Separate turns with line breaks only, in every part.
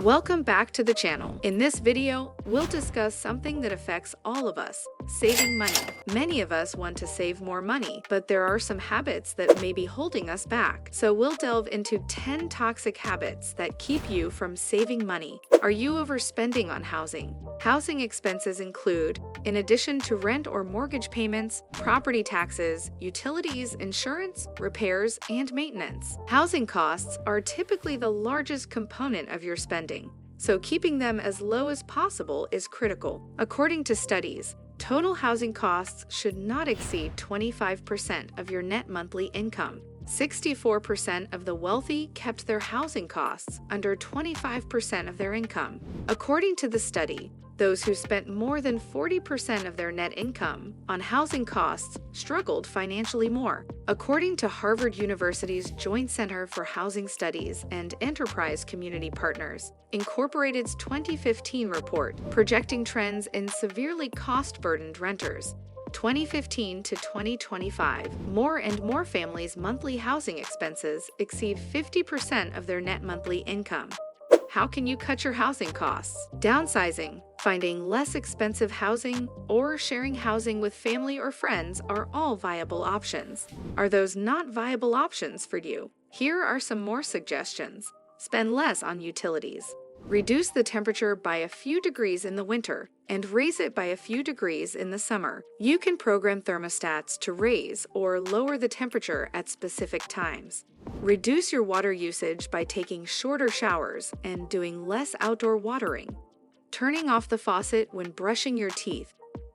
Welcome back to the channel. In this video, we'll discuss something that affects all of us: saving money. Many of us want to save more money, but there are some habits that may be holding us back. So we'll delve into 10 toxic habits that keep you from saving money. Are you overspending on housing? Housing expenses include, in addition to rent or mortgage payments, property taxes, utilities, insurance, repairs, and maintenance. Housing costs are typically the largest component of your spending, so keeping them as low as possible is critical. According to studies, total housing costs should not exceed 25% of your net monthly income. 64% of the wealthy kept their housing costs under 25% of their income. According to the study, those who spent more than 40% of their net income on housing costs struggled financially more. According to Harvard University's Joint Center for Housing Studies and Enterprise Community Partners, Incorporated's 2015 report projecting trends in severely cost-burdened renters, 2015 to 2025, more and more families' monthly housing expenses exceed 50% of their net monthly income. How can you cut your housing costs? Downsizing, finding less expensive housing, or sharing housing with family or friends are all viable options. Are those not viable options for you? Here are some more suggestions. Spend less on utilities. Reduce the temperature by a few degrees in the winter and raise it by a few degrees in the summer. You can program thermostats to raise or lower the temperature at specific times. Reduce your water usage by taking shorter showers and doing less outdoor watering. Turning off the faucet when brushing your teeth.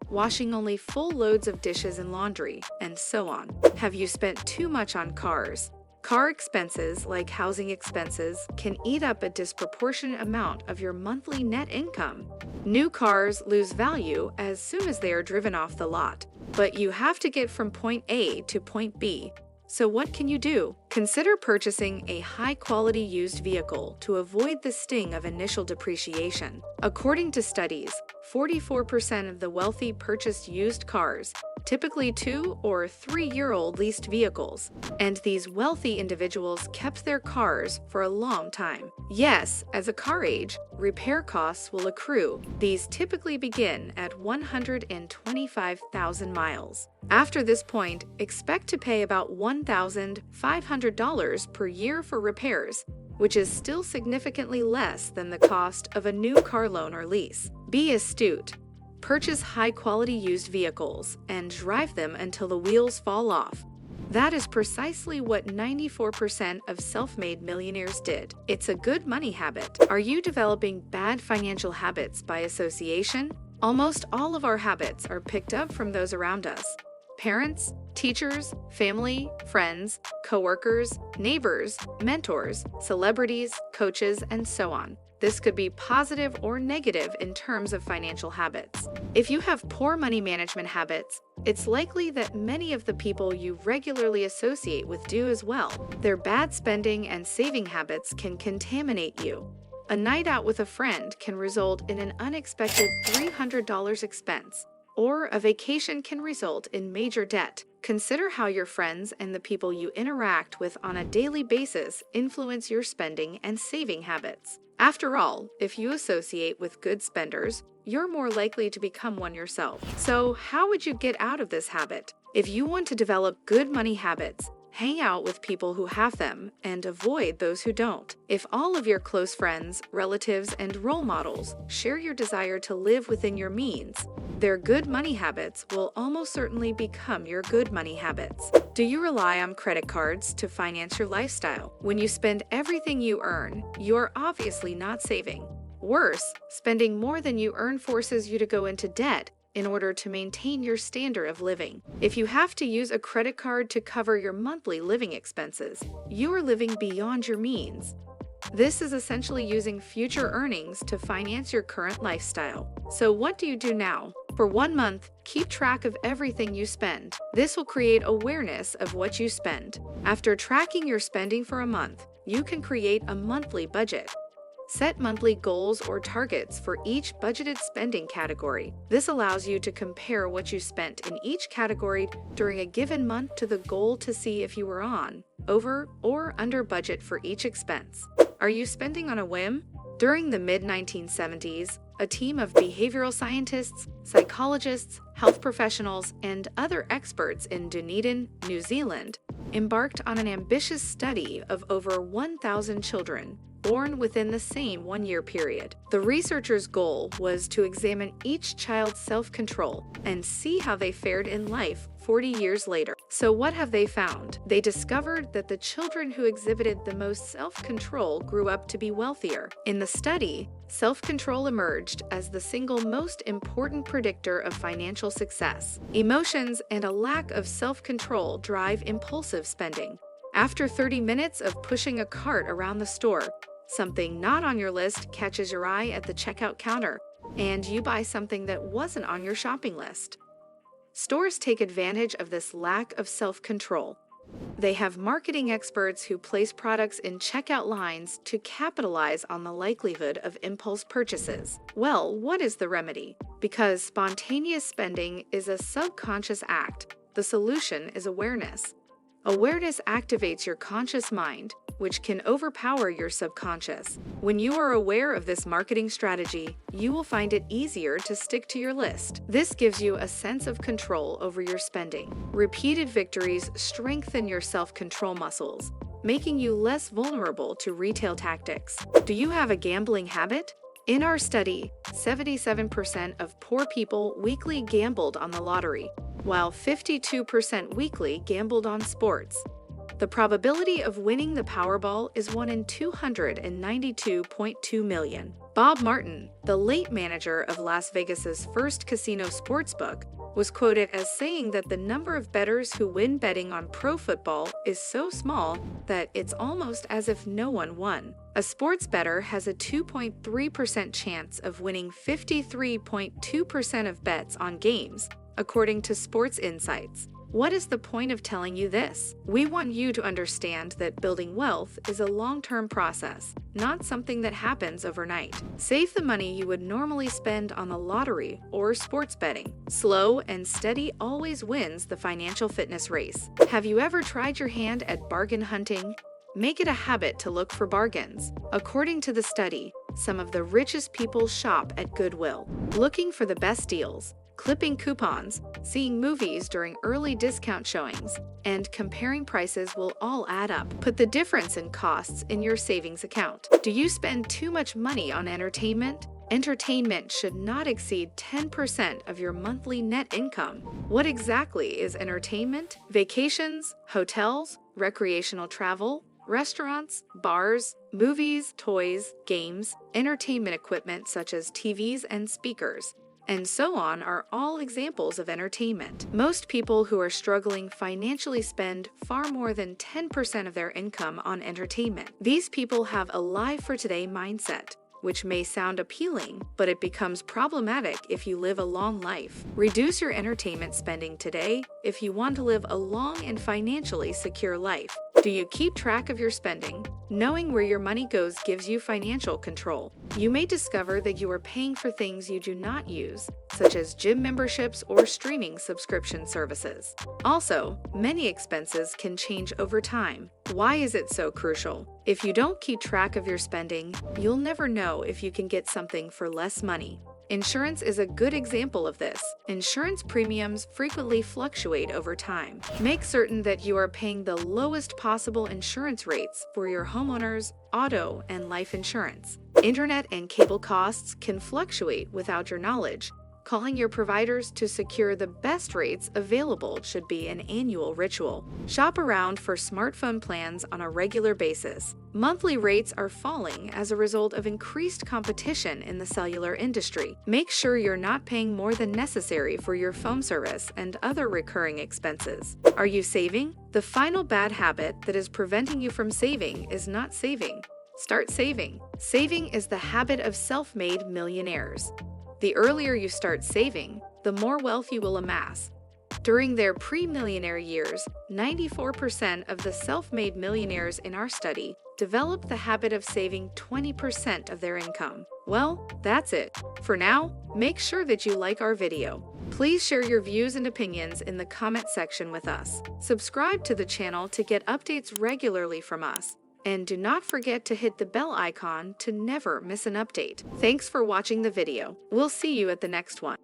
Washing only full loads of dishes and laundry, and so on. Have you spent too much on cars? Car expenses, like housing expenses, can eat up a disproportionate amount of your monthly net income. New cars lose value as soon as they are driven off the lot, but you have to get from point A to point B. So what can you do? Consider purchasing a high-quality used vehicle to avoid the sting of initial depreciation. According to studies, 44% of the wealthy purchased used cars, typically 2- or 3-year-old leased vehicles, and these wealthy individuals kept their cars for a long time. Yes, as a car age, repair costs will accrue. These typically begin at 125,000 miles. After this point, expect to pay about $1,500 per year for repairs, which is still significantly less than the cost of a new car loan or lease. Be astute. Purchase high-quality used vehicles and drive them until the wheels fall off. That is precisely what 94% of self-made millionaires did. It's a good money habit. Are you developing bad financial habits by association? Almost all of our habits are picked up from those around us. Parents, teachers, family, friends, coworkers, neighbors, mentors, celebrities, coaches, and so on. This could be positive or negative in terms of financial habits. If you have poor money management habits, it's likely that many of the people you regularly associate with do as well. Their bad spending and saving habits can contaminate you. A night out with a friend can result in an unexpected $300 expense, or a vacation can result in major debt. Consider how your friends and the people you interact with on a daily basis influence your spending and saving habits. After all, if you associate with good spenders, you're more likely to become one yourself. So, how would you get out of this habit? If you want to develop good money habits, hang out with people who have them and avoid those who don't. If all of your close friends, relatives, and role models share your desire to live within your means, their good money habits will almost certainly become your good money habits. Do you rely on credit cards to finance your lifestyle? When you spend everything you earn, you're obviously not saving. Worse, spending more than you earn forces you to go into debt in order to maintain your standard of living. If you have to use a credit card to cover your monthly living expenses, you are living beyond your means. This is essentially using future earnings to finance your current lifestyle. So what do you do now? For 1 month, keep track of everything you spend. This will create awareness of what you spend. After tracking your spending for a month, you can create a monthly budget. Set monthly goals or targets for each budgeted spending category. This allows you to compare what you spent in each category during a given month to the goal to see if you were on, over, or under budget for each expense. Are you spending on a whim? During the mid-1970s, a team of behavioral scientists, psychologists, health professionals, and other experts in Dunedin, New Zealand, embarked on an ambitious study of over 1,000 children born within the same one-year period. The researchers' goal was to examine each child's self-control and see how they fared in life 40 years later. So what have they found? They discovered that the children who exhibited the most self-control grew up to be wealthier. In the study, self-control emerged as the single most important predictor of financial success. Emotions and a lack of self-control drive impulsive spending. After 30 minutes of pushing a cart around the store, something not on your list catches your eye at the checkout counter, and you buy something that wasn't on your shopping list. Stores take advantage of this lack of self-control. They have marketing experts who place products in checkout lines to capitalize on the likelihood of impulse purchases. Well, what is the remedy? Because spontaneous spending is a subconscious act, the solution is awareness. Awareness activates your conscious mind, which can overpower your subconscious. When you are aware of this marketing strategy, you will find it easier to stick to your list. This gives you a sense of control over your spending. Repeated victories strengthen your self-control muscles, making you less vulnerable to retail tactics. Do you have a gambling habit? In our study, 77% of poor people weekly gambled on the lottery, while 52% weekly gambled on sports. The probability of winning the Powerball is 1 in 292.2 million. Bob Martin, the late manager of Las Vegas's first casino sportsbook, was quoted as saying that the number of bettors who win betting on pro football is so small that it's almost as if no one won. A sports bettor has a 2.3% chance of winning 53.2% of bets on games, according to Sports Insights. What is the point of telling you this? We want you to understand that building wealth is a long-term process, not something that happens overnight. Save the money you would normally spend on the lottery or sports betting. Slow and steady always wins the financial fitness race. Have you ever tried your hand at bargain hunting? Make it a habit to look for bargains. According to the study, some of the richest people shop at Goodwill, looking for the best deals, clipping coupons, seeing movies during early discount showings, and comparing prices will all add up. Put the difference in costs in your savings account. Do you spend too much money on entertainment? Entertainment should not exceed 10% of your monthly net income. What exactly is entertainment? Vacations, hotels, recreational travel, restaurants, bars, movies, toys, games, entertainment equipment such as TVs and speakers, and so on are all examples of entertainment. Most people who are struggling financially spend far more than 10% of their income on entertainment. These people have a live for today mindset, which may sound appealing, but it becomes problematic if you live a long life. Reduce your entertainment spending today if you want to live a long and financially secure life. Do you keep track of your spending? Knowing where your money goes gives you financial control. You may discover that you are paying for things you do not use, such as gym memberships or streaming subscription services. Also, many expenses can change over time. Why is it so crucial? If you don't keep track of your spending, you'll never know if you can get something for less money. Insurance is a good example of this. Insurance premiums frequently fluctuate over time. Make certain that you are paying the lowest possible insurance rates for your homeowners, auto, and life insurance. Internet and cable costs can fluctuate without your knowledge. Calling your providers to secure the best rates available should be an annual ritual. Shop around for smartphone plans on a regular basis. Monthly rates are falling as a result of increased competition in the cellular industry. Make sure you're not paying more than necessary for your phone service and other recurring expenses. Are you saving? The final bad habit that is preventing you from saving is not saving. Start saving. Saving is the habit of self-made millionaires. The earlier you start saving, the more wealth you will amass. During their pre-millionaire years, 94% of the self-made millionaires in our study developed the habit of saving 20% of their income. Well, that's it. For now, make sure that you like our video. Please share your views and opinions in the comment section with us. Subscribe to the channel to get updates regularly from us. And do not forget to hit the bell icon to never miss an update. Thanks for watching the video. We'll see you at the next one.